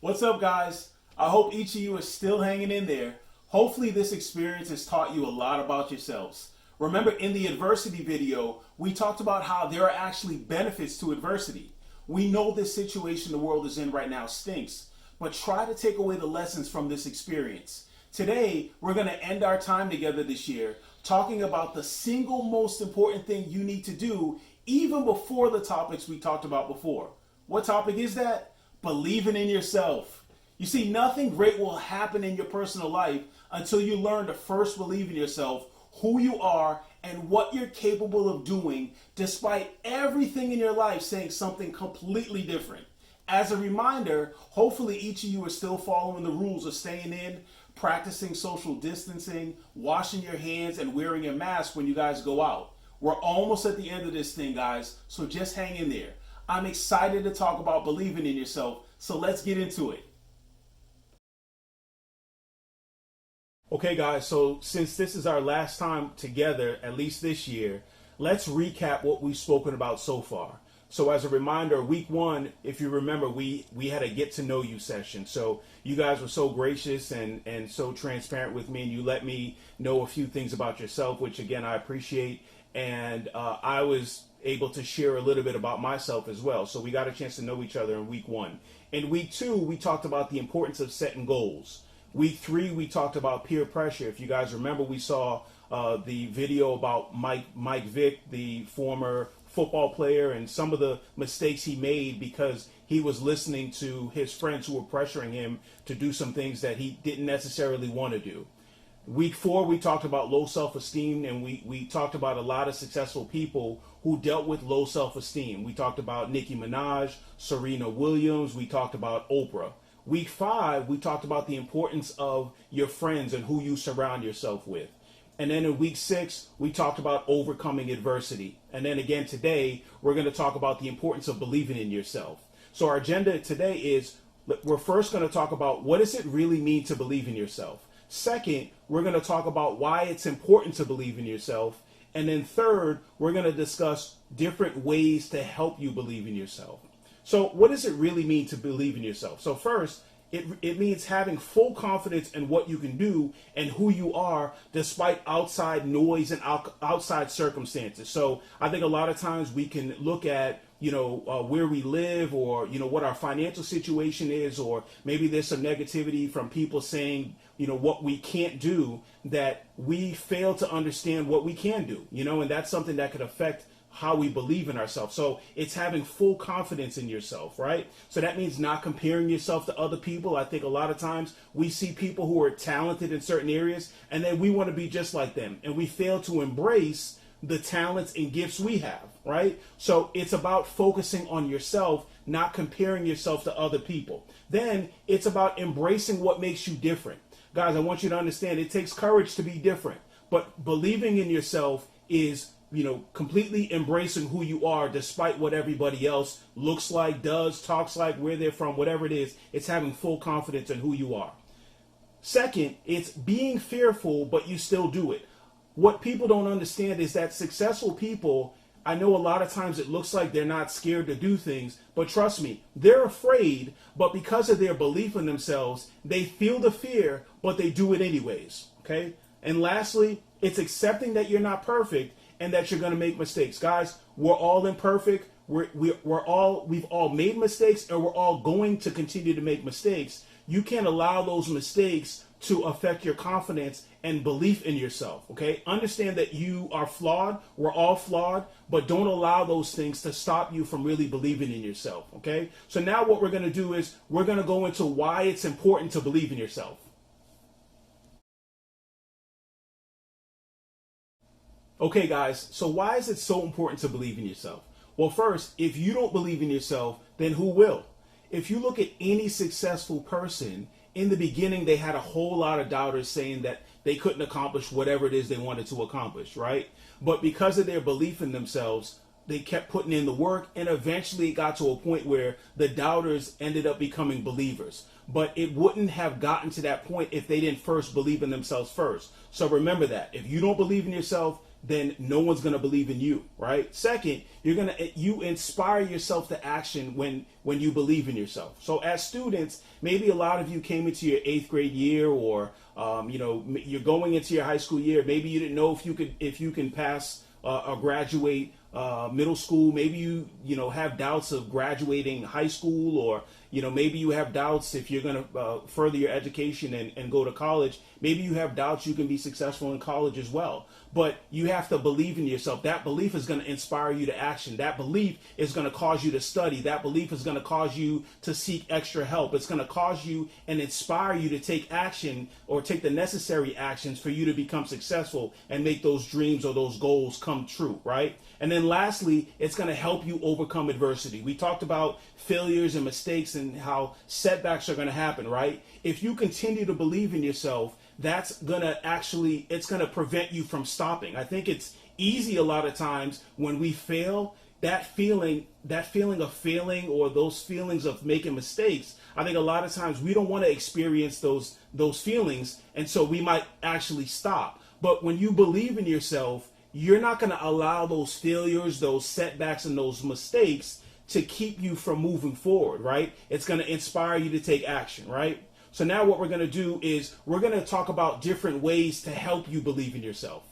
What's up, guys? I hope each of you is still hanging in there. Hopefully this experience has taught you a lot about yourselves. Remember, in the adversity video, we talked about how there are actually benefits to adversity. We know this situation the world is in right now stinks, but try to take away the lessons from this experience. Today, we're going to end our time together this year talking about the single most important thing you need to do even before the topics we talked about before. What topic is that? Believing in yourself. You see, nothing great will happen in your personal life until you learn to first believe in yourself, who you are, and what you're capable of doing, despite everything in your life saying something completely different. As a reminder, hopefully each of you are still following the rules of staying in, practicing social distancing, washing your hands, and wearing a mask when you guys go out. We're almost at the end of this thing, guys, so just hang in there. I'm excited to talk about believing in yourself, so let's get into it. Okay, guys, so since this is our last time together, at least this year, let's recap what we've spoken about so far. So as a reminder, week one, if you remember, we had a get to know you session. So you guys were so gracious and so transparent with me, and you let me know a few things about yourself, which again, I appreciate. And I was able to share a little bit about myself as well. So we got a chance to know each other in week one. In week two, we talked about the importance of setting goals. Week three, we talked about peer pressure. If you guys remember, we saw the video about Mike Vick, the former football player, and some of the mistakes he made because he was listening to his friends who were pressuring him to do some things that he didn't necessarily want to do. Week four, we talked about low self-esteem, and we talked about a lot of successful people who dealt with low self-esteem. We talked about Nicki Minaj, Serena Williams, we talked about Oprah. Week five, we talked about the importance of your friends and who you surround yourself with. And then in week six, we talked about overcoming adversity. And then again today, we're going to talk about the importance of believing in yourself. So our agenda today is, we're first going to talk about what does it really mean to believe in yourself. Second, we're going to talk about why it's important to believe in yourself. And then third, we're going to discuss different ways to help you believe in yourself. So what does it really mean to believe in yourself? So first, it means having full confidence in what you can do and who you are despite outside noise and outside circumstances. So I think a lot of times we can look at, where we live, or, what our financial situation is, or maybe there's some negativity from people saying, what we can't do, that we fail to understand what we can do, and that's something that could affect how we believe in ourselves. So it's having full confidence in yourself, right? So that means not comparing yourself to other people. I think a lot of times we see people who are talented in certain areas, and then we want to be just like them, and we fail to embrace the talents and gifts we have, right? So it's about focusing on yourself, not comparing yourself to other people. Then it's about embracing what makes you different. Guys, I want you to understand it takes courage to be different, but believing in yourself is, completely embracing who you are despite what everybody else looks like, does, talks like, where they're from, whatever it is. It's having full confidence in who you are. Second, it's being fearful, but you still do it. What people don't understand is that successful people, I know a lot of times it looks like they're not scared to do things, but trust me, they're afraid, but because of their belief in themselves, they feel the fear, but they do it anyways, okay? And lastly, it's accepting that you're not perfect and that you're going to make mistakes. Guys, we're all imperfect. We've all made mistakes, and we're all going to continue to make mistakes. You can't allow those mistakes to affect your confidence and belief in yourself, okay? Understand that you are flawed. We're all flawed, but don't allow those things to stop you from really believing in yourself, okay? So now what we're going to do is we're going to go into why it's important to believe in yourself. Okay, guys, so why is it so important to believe in yourself? Well, first, if you don't believe in yourself, then who will? If you look at any successful person, in the beginning, they had a whole lot of doubters saying that they couldn't accomplish whatever it is they wanted to accomplish, right? But because of their belief in themselves, they kept putting in the work, and eventually it got to a point where the doubters ended up becoming believers. But it wouldn't have gotten to that point if they didn't first believe in themselves first. So remember that. If you don't believe in yourself, then no one's going to believe in you, right? Second, you inspire yourself to action when you believe in yourself. So as students, maybe a lot of you came into your 8th grade year, or you're going into your high school year. Maybe you didn't know if you can pass or graduate middle school. Maybe you have doubts of graduating high school, or maybe you have doubts if you're going to further your education and go to college. Maybe you have doubts you can be successful in college as well. But you have to believe in yourself. That belief is going to inspire you to action. That belief is going to cause you to study. That belief is going to cause you to seek extra help. It's going to cause you and inspire you to take action, or take the necessary actions for you to become successful and make those dreams or those goals come true, right? And then lastly, it's going to help you overcome adversity. We talked about failures and mistakes and how setbacks are going to happen, right? If you continue to believe in yourself, it's going to prevent you from stopping. I think it's easy a lot of times when we fail, that feeling of failing, or those feelings of making mistakes, I think a lot of times we don't want to experience those feelings, and so we might actually stop. But when you believe in yourself, you're not going to allow those failures, those setbacks, and those mistakes to keep you from moving forward, right? It's going to inspire you to take action, right? So now what we're going to do is we're going to talk about different ways to help you believe in yourself.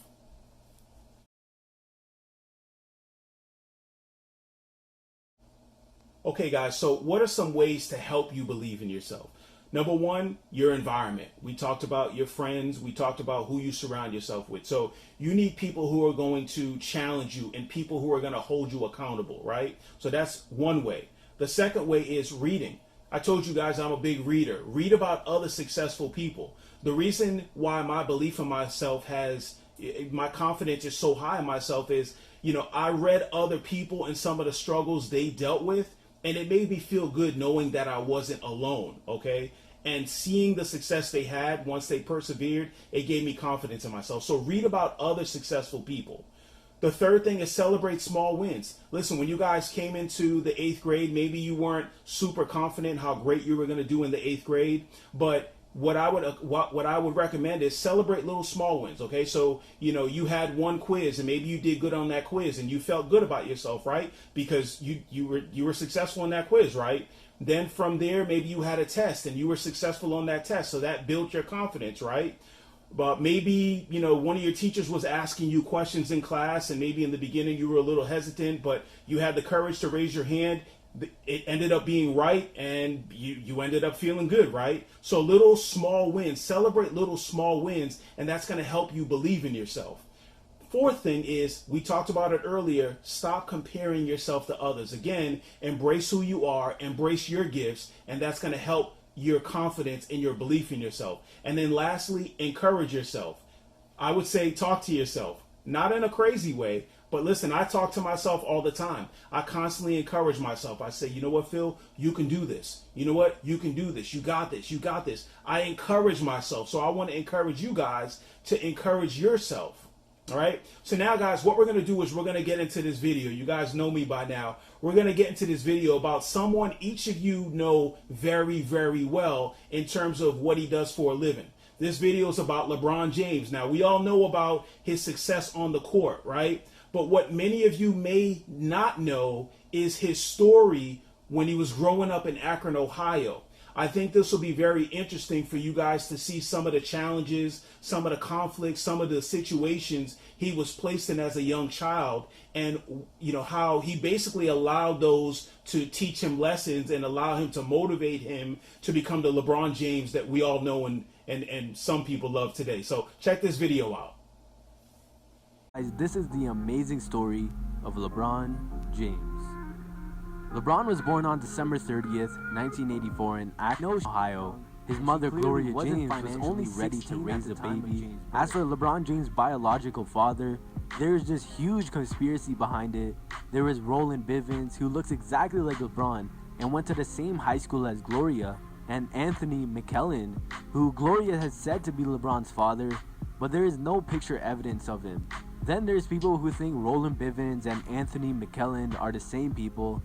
Okay, guys, so what are some ways to help you believe in yourself? Number one, your environment. We talked about your friends. We talked about who you surround yourself with. So you need people who are going to challenge you and people who are going to hold you accountable, right? So that's one way. The second way is reading. I told you guys I'm a big reader. Read about other successful people. The reason why my belief in myself my confidence is so high in myself is, I read other people and some of the struggles they dealt with, and it made me feel good knowing that I wasn't alone, okay? And seeing the success they had once they persevered, it gave me confidence in myself. So read about other successful people. The third thing is celebrate small wins. Listen, when you guys came into the 8th grade, maybe you weren't super confident how great you were going to do in the 8th grade, but what I would recommend is celebrate little small wins. Okay, so you had one quiz and maybe you did good on that quiz and you felt good about yourself, right? Because you were successful in that quiz, right? Then from there, maybe you had a test and you were successful on that test, so that built your confidence, right? But maybe, one of your teachers was asking you questions in class, and maybe in the beginning you were a little hesitant, but you had the courage to raise your hand. It ended up being right, and you ended up feeling good, right? So little small wins, celebrate little small wins, and that's going to help you believe in yourself. Fourth thing is, we talked about it earlier, stop comparing yourself to others. Again, embrace who you are, embrace your gifts, and that's going to help your confidence and your belief in yourself. And then lastly, encourage yourself. I would say talk to yourself, not in a crazy way, but listen, I talk to myself all the time. I constantly encourage myself. I say, you know what, Phil, you can do this. You know what, you can do this. You got this. You got this. I encourage myself. So I want to encourage you guys to encourage yourself. All right. So now, guys, what we're going to do is we're going to get into this video. You guys know me by now. We're going to get into this video about someone each of you know very, very well in terms of what he does for a living. This video is about LeBron James. Now, we all know about his success on the court, right? But what many of you may not know is his story when he was growing up in Akron, Ohio. I think this will be very interesting for you guys to see some of the challenges, some of the conflicts, some of the situations he was placed in as a young child, and how he basically allowed those to teach him lessons and allow him to motivate him to become the LeBron James that we all know and some people love today. So check this video out. Guys, this is the amazing story of LeBron James. LeBron was born on December 30th, 1984 in Akron, Ohio. His mother, Gloria James, was only ready to raise a baby. As for LeBron James' biological father, there is this huge conspiracy behind it. There was Roland Bivens, who looks exactly like LeBron and went to the same high school as Gloria, and Anthony McKellen, who Gloria has said to be LeBron's father, but there is no picture evidence of him. Then there's people who think Roland Bivens and Anthony McKellen are the same people,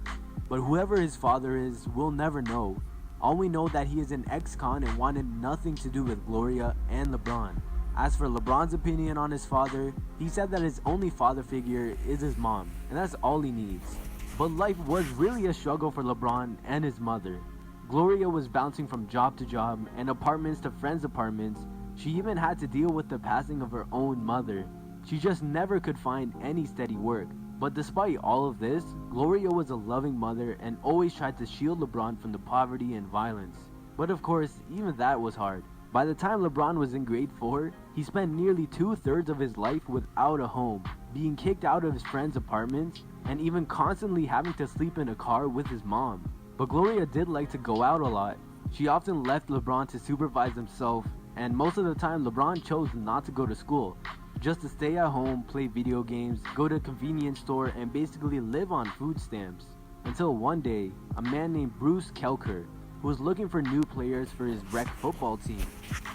but whoever his father is, we'll never know. All we know that he is an ex-con and wanted nothing to do with Gloria and LeBron. As for LeBron's opinion on his father, he said that his only father figure is his mom, and that's all he needs. But life was really a struggle for LeBron and his mother. Gloria was bouncing from job to job and apartments to friends' apartments. She even had to deal with the passing of her own mother. She just never could find any steady work. But despite all of this, Gloria was a loving mother and always tried to shield LeBron from the poverty and violence. But of course, even that was hard. By the time LeBron was in grade 4, he spent nearly 2/3 of his life without a home, being kicked out of his friends' apartments, and even constantly having to sleep in a car with his mom. But Gloria did like to go out a lot. She often left LeBron to supervise himself, and most of the time LeBron chose not to go to school, just to stay at home, play video games, go to a convenience store, and basically live on food stamps. Until one day, a man named Bruce Kelker, who was looking for new players for his rec football team,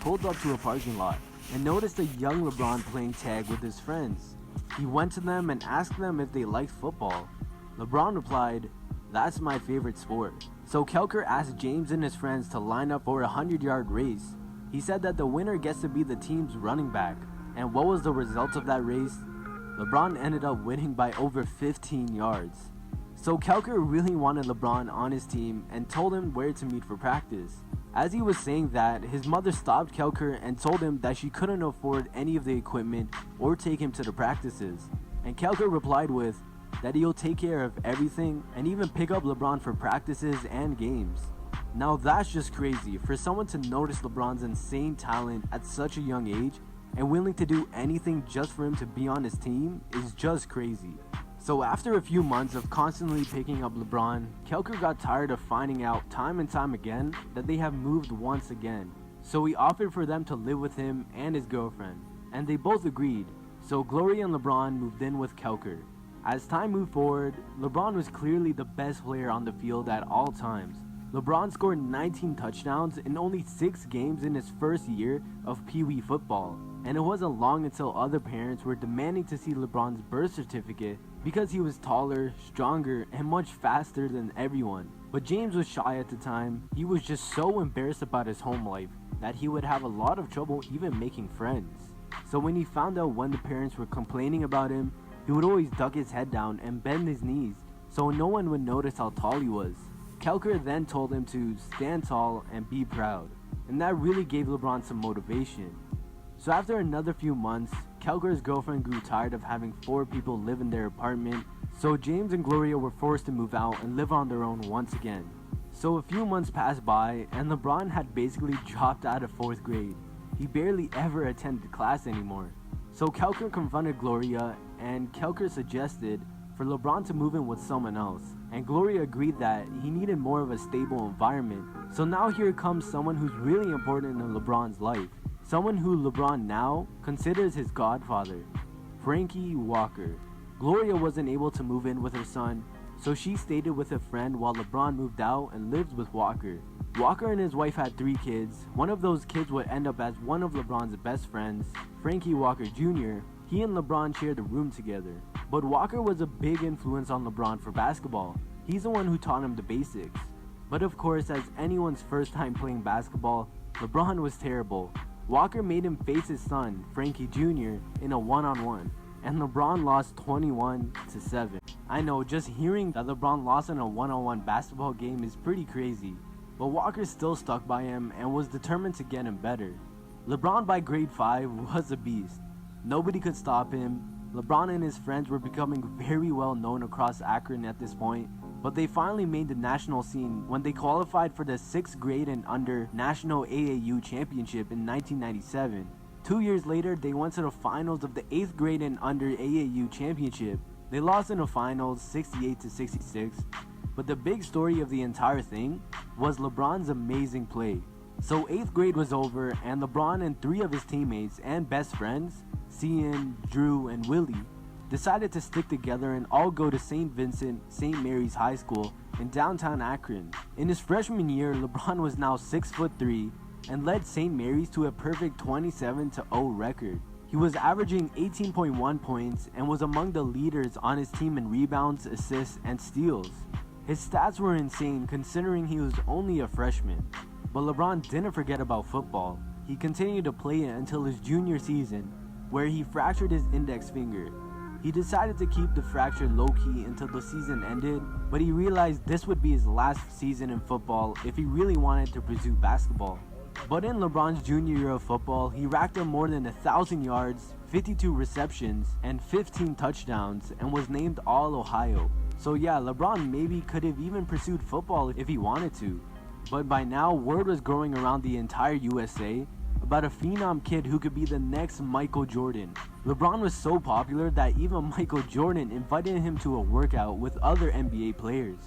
pulled up to a parking lot and noticed a young LeBron playing tag with his friends. He went to them and asked them if they liked football. LeBron replied, "That's my favorite sport." So Kelker asked James and his friends to line up for a 100-yard race. He said that the winner gets to be the team's running back. And what was the result of that race? LeBron ended up winning by over 15 yards. So Kelker really wanted LeBron on his team and told him where to meet for practice. As he was saying that, his mother stopped Kelker and told him that she couldn't afford any of the equipment or take him to the practices. And Kelker replied with that he'll take care of everything and even pick up LeBron for practices and games. Now that's just crazy. For someone to notice LeBron's insane talent at such a young age and willing to do anything just for him to be on his team is just crazy. So after a few months of constantly picking up LeBron, Kelker got tired of finding out time and time again that they have moved once again. So he offered for them to live with him and his girlfriend, and they both agreed. So Gloria and LeBron moved in with Kelker. As time moved forward, LeBron was clearly the best player on the field at all times. LeBron scored 19 touchdowns in only 6 games in his first year of Pee Wee football, and it wasn't long until other parents were demanding to see LeBron's birth certificate because he was taller, stronger, and much faster than everyone. But James was shy at the time. He was just so embarrassed about his home life that he would have a lot of trouble even making friends. So when he found out when the parents were complaining about him, he would always duck his head down and bend his knees so no one would notice how tall he was. Kelker then told him to stand tall and be proud, and that really gave LeBron some motivation. So after another few months, Kelker's girlfriend grew tired of having 4 people live in their apartment, so James and Gloria were forced to move out and live on their own once again. So a few months passed by, and LeBron had basically dropped out of 4th grade. He barely ever attended class anymore. So Kelker confronted Gloria, and Kelker suggested for LeBron to move in with someone else, and Gloria agreed that he needed more of a stable environment. So now here comes someone who's really important in LeBron's life, someone who LeBron now considers his godfather, Frankie Walker. Gloria wasn't able to move in with her son, so she stayed with a friend while LeBron moved out and lived with Walker. Walker and his wife had 3 kids. One of those kids would end up as one of LeBron's best friends, Frankie Walker Jr. He and LeBron shared a room together. But Walker was a big influence on LeBron for basketball. He's the one who taught him the basics. But of course, as anyone's first time playing basketball, LeBron was terrible. Walker made him face his son, Frankie Jr., in a one-on-one, and LeBron lost 21-7. I know, just hearing that LeBron lost in a one-on-one basketball game is pretty crazy, but Walker still stuck by him and was determined to get him better. LeBron by grade 5 was a beast. Nobody could stop him. LeBron and his friends were becoming very well known across Akron at this point, but they finally made the national scene when they qualified for the 6th grade and under National AAU Championship in 1997. 2 years later, they went to the finals of the 8th grade and under AAU Championship. They lost in the finals 68-66, but the big story of the entire thing was LeBron's amazing play. So 8th grade was over, and LeBron and 3 of his teammates and best friends, Cian, Drew, and Willie, decided to stick together and all go to St. Vincent St. Mary's High School in downtown Akron. In his freshman year, LeBron was now 6'3" and led St. Mary's to a perfect 27-0 record. He was averaging 18.1 points and was among the leaders on his team in rebounds, assists, and steals. His stats were insane considering he was only a freshman. But LeBron didn't forget about football. he continued to play it until his junior season, where he fractured his index finger. He decided to keep the fracture low-key until the season ended, but he realized this would be his last season in football if he really wanted to pursue basketball. But in LeBron's junior year of football, he racked up more than 1,000 yards, 52 receptions, and 15 touchdowns, and was named All-Ohio. So yeah, LeBron maybe could have even pursued football if he wanted to. But by now, word was growing around the entire USA about a phenom kid who could be the next Michael Jordan. LeBron was so popular that even Michael Jordan invited him to a workout with other NBA players.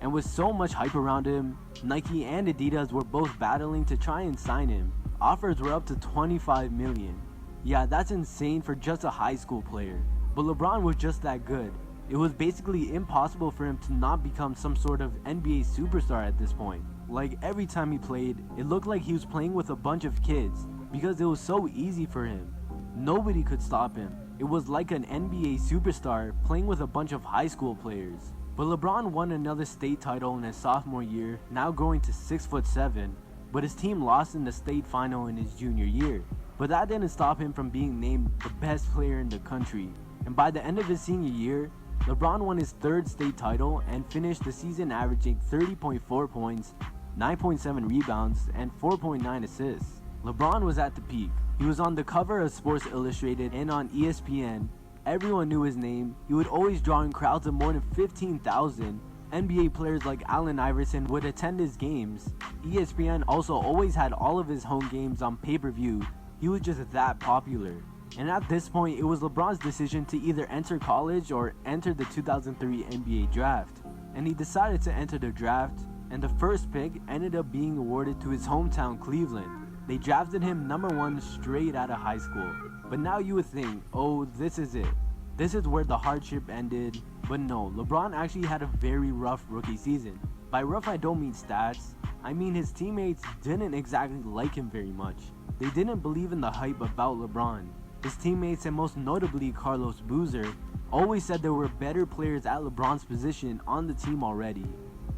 And with so much hype around him, Nike and Adidas were both battling to try and sign him. Offers were up to $25 million. Yeah, that's insane for just a high school player. But LeBron was just that good. It was basically impossible for him to not become some sort of NBA superstar at this point. Like every time he played, it looked like he was playing with a bunch of kids because it was so easy for him. Nobody could stop him. It was like an NBA superstar playing with a bunch of high school players. But LeBron won another state title in his sophomore year, now growing to 6'7", but his team lost in the state final in his junior year. But that didn't stop him from being named the best player in the country. And by the end of his senior year, LeBron won his third state title and finished the season averaging 30.4 points, 9.7 rebounds, and 4.9 assists. LeBron was at the peak. He was on the cover of Sports Illustrated and on ESPN. Everyone knew his name. He would always draw in crowds of more than 15,000. NBA players like Allen Iverson would attend his games. ESPN also always had all of his home games on pay-per-view. He was just that popular. And at this point, it was LeBron's decision to either enter college or enter the 2003 NBA draft. And he decided to enter the draft, and the first pick ended up being awarded to his hometown Cleveland. They drafted him number 1 straight out of high school. But now you would think, oh, this is it. This is where the hardship ended. But no, LeBron actually had a very rough rookie season. By rough, I don't mean stats. I mean his teammates didn't exactly like him very much. They didn't believe in the hype about LeBron. His teammates, and most notably Carlos Boozer, always said there were better players at LeBron's position on the team already.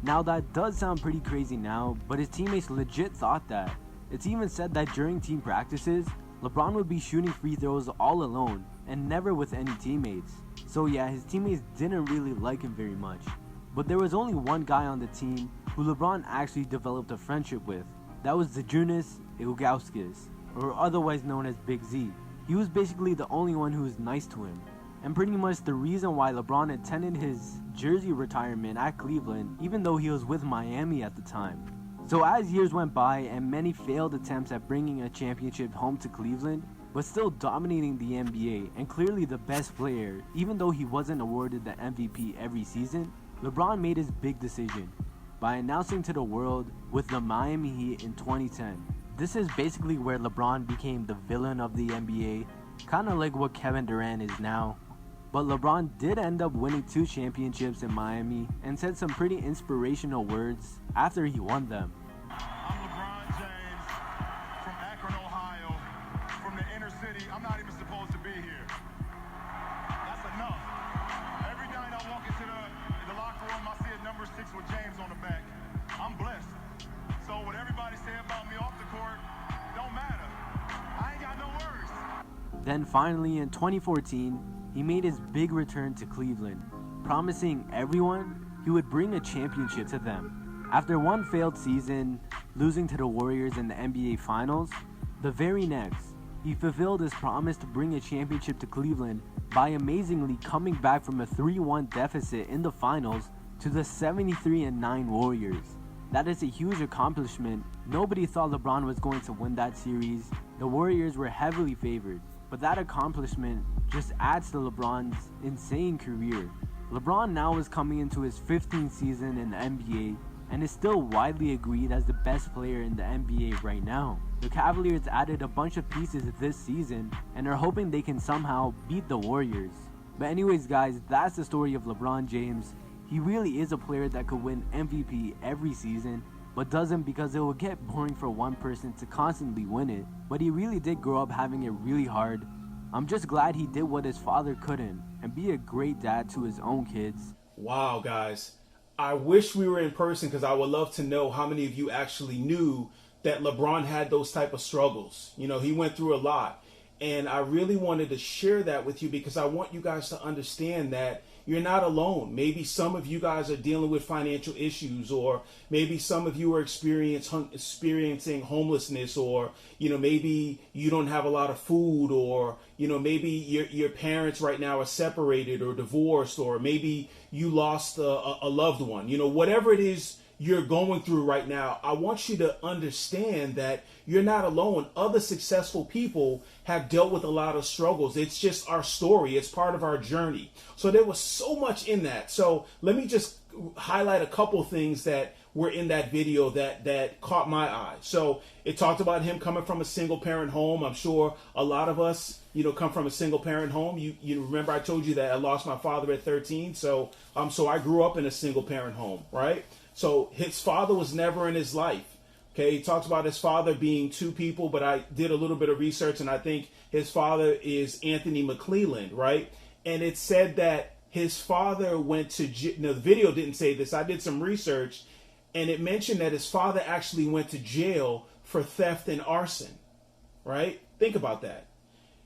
Now that does sound pretty crazy now, but his teammates legit thought that. It's even said that during team practices, LeBron would be shooting free throws all alone and never with any teammates. So yeah, his teammates didn't really like him very much. But there was only one guy on the team who LeBron actually developed a friendship with. That was Zydrunas Ilgauskas, or otherwise known as Big Z. He was basically the only one who was nice to him, and pretty much the reason why LeBron attended his jersey retirement at Cleveland, even though he was with Miami at the time. So as years went by and many failed attempts at bringing a championship home to Cleveland, but still dominating the NBA and clearly the best player, even though he wasn't awarded the MVP every season, LeBron made his big decision by announcing to the world with the Miami Heat in 2010. This is basically where LeBron became the villain of the NBA, kinda like what Kevin Durant is now. But LeBron did end up winning 2 championships in Miami and said some pretty inspirational words after he won them. I'm LeBron James from Akron, Ohio, from the inner city. I'm not even supposed to be here. That's enough. Every night I walk into the locker room, I see a number 6 with James on the back. I'm blessed. So what everybody say about me off the court don't matter. I ain't got no worries. Then finally in 2014, he made his big return to Cleveland, promising everyone he would bring a championship to them. After one failed season, losing to the Warriors in the NBA Finals, the very next, he fulfilled his promise to bring a championship to Cleveland by amazingly coming back from a 3-1 deficit in the finals to the 73-9 Warriors. That is a huge accomplishment. Nobody thought LeBron was going to win that series. The Warriors were heavily favored, but that accomplishment just adds to LeBron's insane career. LeBron now is coming into his 15th season in the NBA and is still widely agreed as the best player in the NBA right now. The Cavaliers added a bunch of pieces this season and are hoping they can somehow beat the Warriors. But anyways guys, that's the story of LeBron James. He really is a player that could win MVP every season, but doesn't because it will get boring for one person to constantly win it. But he really did grow up having it really hard. I'm just glad he did what his father couldn't and be a great dad to his own kids. Wow, guys. I wish we were in person because I would love to know how many of you actually knew that LeBron had those type of struggles. You know, he went through a lot. And I really wanted to share that with you because I want you guys to understand that you're not alone. Maybe some of you guys are dealing with financial issues, or maybe some of you are experiencing homelessness, or, you know, maybe you don't have a lot of food, or, you know, maybe your parents right now are separated or divorced, or maybe you lost a loved one. You know, whatever it is you're going through right now, I want you to understand that you're not alone. Other successful people have dealt with a lot of struggles. It's just our story. It's part of our journey. So there was so much in that. So let me just highlight a couple things that were in that video that caught my eye. So it talked about him coming from a single parent home. I'm sure a lot of us, you know, come from a single parent home. You remember I told you that I lost my father at 13. So I grew up in a single parent home, right? So his father was never in his life. Okay, he talks about his father being two people, but I did a little bit of research, and I think his father is Anthony McClelland, right? And it said that his father went to the video didn't say this. I did some research, and it mentioned that his father actually went to jail for theft and arson, right? Think about that.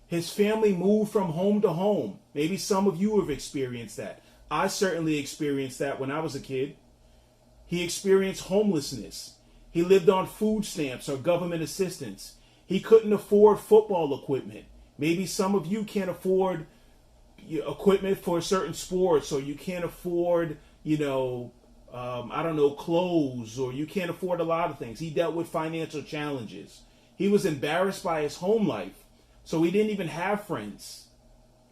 His family moved from home to home. Maybe some of you have experienced that. I certainly experienced that when I was a kid. He experienced homelessness. He lived on food stamps or government assistance. He couldn't afford football equipment. Maybe some of you can't afford equipment for certain sports, or you can't afford, clothes, or you can't afford a lot of things. He dealt with financial challenges. He was embarrassed by his home life, so he didn't even have friends.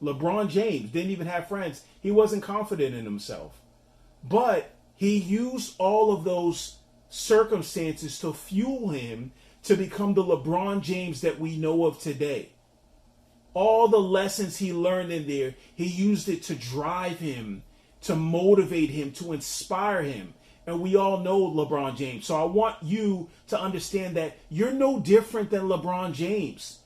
LeBron James didn't even have friends. He wasn't confident in himself. But he used all of those circumstances to fuel him to become the LeBron James that we know of today. All the lessons he learned in there, he used it to drive him, to motivate him, to inspire him. And we all know LeBron James. So I want you to understand that you're no different than LeBron James.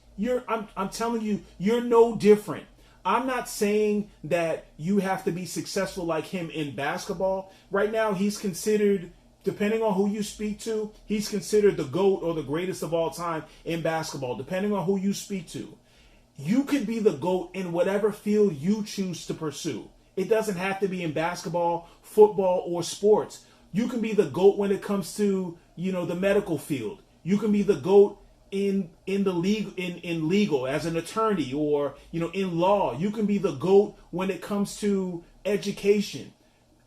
I'm telling you, you're no different. I'm not saying that you have to be successful like him in basketball. Right now, he's considered, depending on who you speak to, he's considered the GOAT or the greatest of all time in basketball, depending on who you speak to. You can be the GOAT in whatever field you choose to pursue. It doesn't have to be in basketball, football, or sports. You can be the GOAT when it comes to, the medical field. You can be the GOAT in the league, in legal as an attorney, or in law. You can be the GOAT when it comes to education.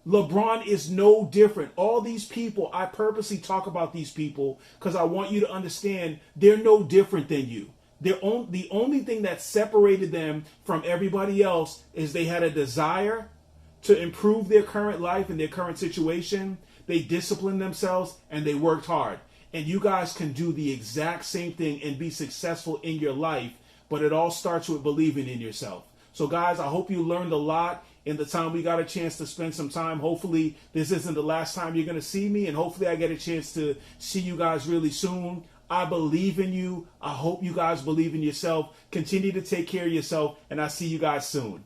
LeBron is no different. All these people, I purposely talk about these people because I want you to understand they're no different than you. The only thing that separated them from everybody else is they had a desire to improve their current life and their current situation. They disciplined themselves and they worked hard. And you guys can do the exact same thing and be successful in your life, but it all starts with believing in yourself. So guys, I hope you learned a lot in the time we got a chance to spend some time. Hopefully this isn't the last time you're going to see me, and hopefully I get a chance to see you guys really soon. I believe in you. I hope you guys believe in yourself. Continue to take care of yourself, and I'll see you guys soon.